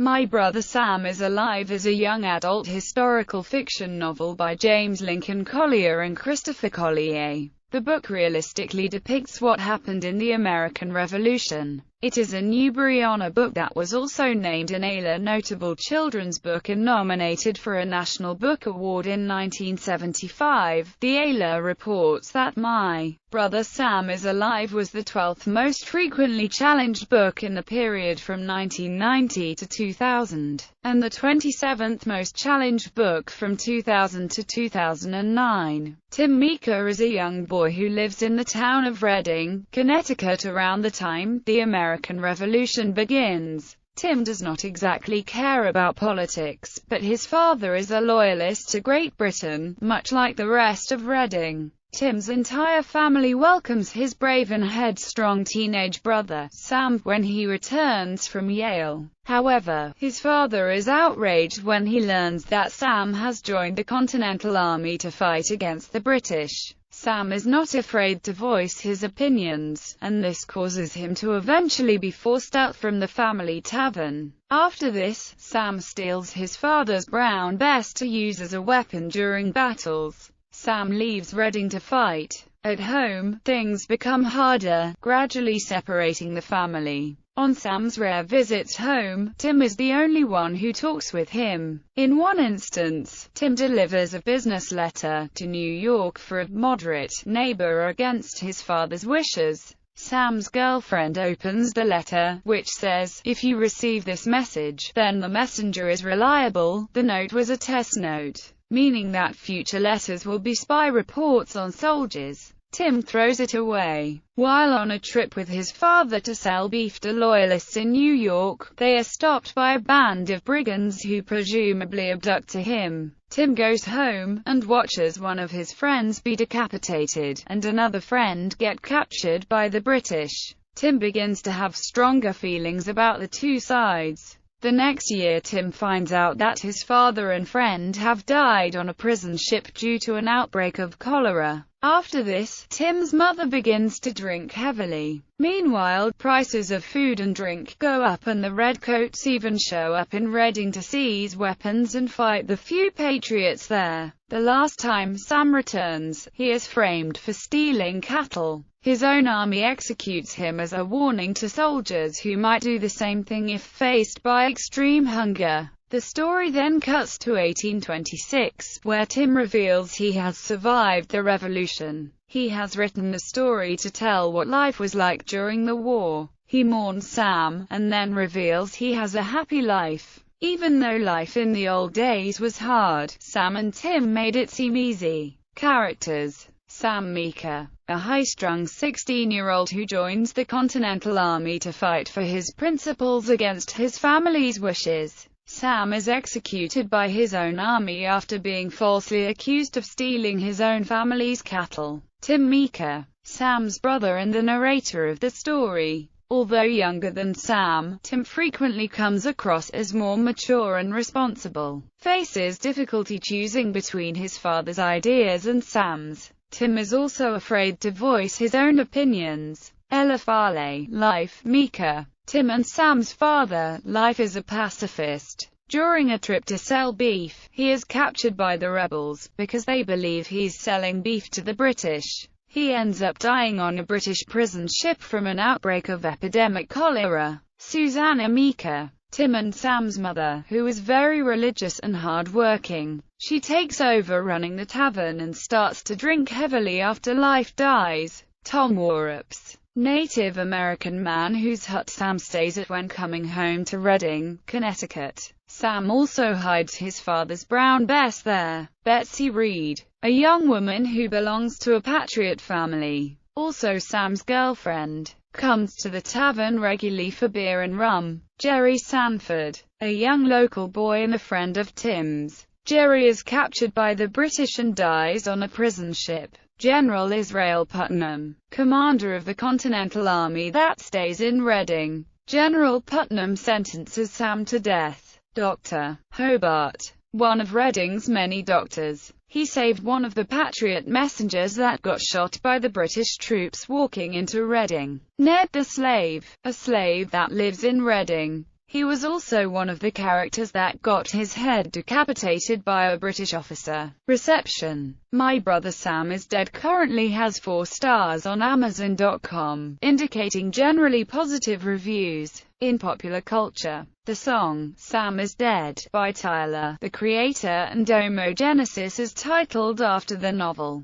My Brother Sam is Alive is a young adult historical fiction novel by James Lincoln Collier and Christopher Collier. The book realistically depicts what happened in the American Revolution. It is a Newbery Honor book that was also named an ALA Notable Children's Book and nominated for a National Book Award in 1975. The ALA reports that My Brother Sam is Alive was the 12th most frequently challenged book in the period from 1990 to 2000, and the 27th most challenged book from 2000 to 2009. Tim Meeker is a young boy who lives in the town of Reading, Connecticut around the time the American Revolution begins. Tim does not exactly care about politics, but his father is a loyalist to Great Britain, much like the rest of Reading. Tim's entire family welcomes his brave and headstrong teenage brother, Sam, when he returns from Yale. However, his father is outraged when he learns that Sam has joined the Continental Army to fight against the British. Sam is not afraid to voice his opinions, and this causes him to eventually be forced out from the family tavern. After this, Sam steals his father's brown bess to use as a weapon during battles. Sam leaves Reading to fight. At home, things become harder, gradually separating the family. On Sam's rare visits home, Tim is the only one who talks with him. In one instance, Tim delivers a business letter to New York for a moderate neighbor against his father's wishes. Sam's girlfriend opens the letter, which says, "If you receive this message, then the messenger is reliable." The note was a test note, meaning that future letters will be spy reports on soldiers. Tim throws it away. While on a trip with his father to sell beef to loyalists in New York, they are stopped by a band of brigands who presumably abduct him. Tim goes home, and watches one of his friends be decapitated, and another friend get captured by the British. Tim begins to have stronger feelings about the two sides. The next year Tim finds out that his father and friend have died on a prison ship due to an outbreak of cholera. After this, Tim's mother begins to drink heavily. Meanwhile, prices of food and drink go up and the Redcoats even show up in Reading to seize weapons and fight the few patriots there. The last time Sam returns, he is framed for stealing cattle. His own army executes him as a warning to soldiers who might do the same thing if faced by extreme hunger. The story then cuts to 1826, where Tim reveals he has survived the revolution. He has written the story to tell what life was like during the war. He mourns Sam, and then reveals he has a happy life. Even though life in the old days was hard, Sam and Tim made it seem easy. Characters: Sam Meeker, a high-strung 16-year-old who joins the Continental Army to fight for his principles against his family's wishes. Sam is executed by his own army after being falsely accused of stealing his own family's cattle. Tim Meeker, Sam's brother and the narrator of the story. Although younger than Sam, Tim frequently comes across as more mature and responsible. Faces difficulty choosing between his father's ideas and Sam's. Tim is also afraid to voice his own opinions. Ella Farley, Life, Meeker. Tim and Sam's father, Life, is a pacifist. During a trip to sell beef, he is captured by the rebels, because they believe he's selling beef to the British. He ends up dying on a British prison ship from an outbreak of epidemic cholera. Susanna Meeker, Tim and Sam's mother, who is very religious and hard-working. She takes over running the tavern and starts to drink heavily after Life dies. Tom Warrups, Native American man whose hut Sam stays at when coming home to Reading, Connecticut. Sam also hides his father's brown bess there. Betsy Reed, a young woman who belongs to a patriot family, also Sam's girlfriend, comes to the tavern regularly for beer and rum. Jerry Sanford, a young local boy and a friend of Tim's. Jerry is captured by the British and dies on a prison ship. General Israel Putnam, commander of the Continental Army that stays in Reading. General Putnam sentences Sam to death. Dr. Hobart, one of Reading's many doctors. He saved one of the Patriot messengers that got shot by the British troops walking into Reading. Ned the Slave, a slave that lives in Reading. He was also one of the characters that got his head decapitated by a British officer. Reception. My Brother Sam is Dead currently has 4 stars on Amazon.com, indicating generally positive reviews. In popular culture, the song, Sam is Dead, by Tyler, the Creator, and Domo Genesis is titled after the novel.